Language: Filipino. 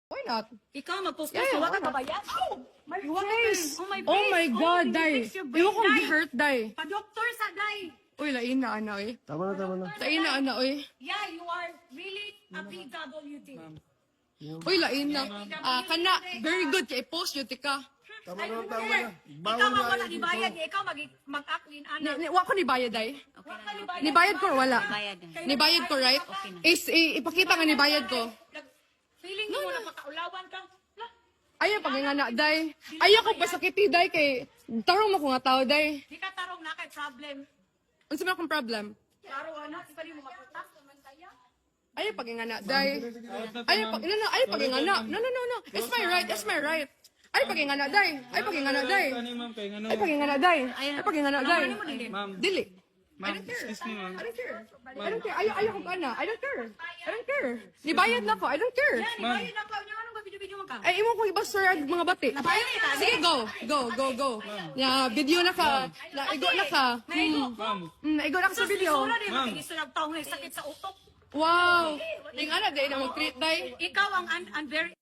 Why not? Ikaw magpost Yeah, ka, why ka not? babayan. Oh, my Face! Oh my Oh my God, Day! Iwan kong Day. gi-hurt, Day. Pa-doktor sa Day. Uy, lain na, ana, eh. Tama na. Lain na, ana, eh. Yeah, you are really a PWD. Uy, lain na. Kana, very good kay post yun, tika. Tama na. Ikaw ang wala ibayad, ikaw mag-akwin, ana. Wa ko ni bayad, Day. Okay. Nibayad ko or wala? Bayad. Nibayad ko, right? Ipakita nga nibayad ko. Feeling mo na pakaulawan ka. Ayaw pag nga na, Day. Ayaw ko pasakiti, Day, kay tarong mo ko nga tao, Day. Di ka tarong na kay problem. Ano sa akong problem? Klaro, ana, di pa rin mo maputas. Samantaya. Ayaw pag nga na, Day. Ayaw pag nga na. No. It's my right, it's my right. Ayaw pag nga na, Day. Ayaw pag nga na, Day. Ayaw pag nga na, Day. Ayaw pag nga na, Day. Dili. I don't care. I don't care. I don't care. Ayaw ko ana. I don't care. I don't care. Nibayad na ko. I don't care. Yan, ibayad na ka. Anong ba video-video mo ka? Ay, imo ko ibasura ang mga bati. Sige, go. Ya, video na ka. Igo na ka. Igo na ka sa video. Wala din mag-isunag taong sakit sa utok. Wow. Tingala, day na mag-treat, day. Ikaw ang very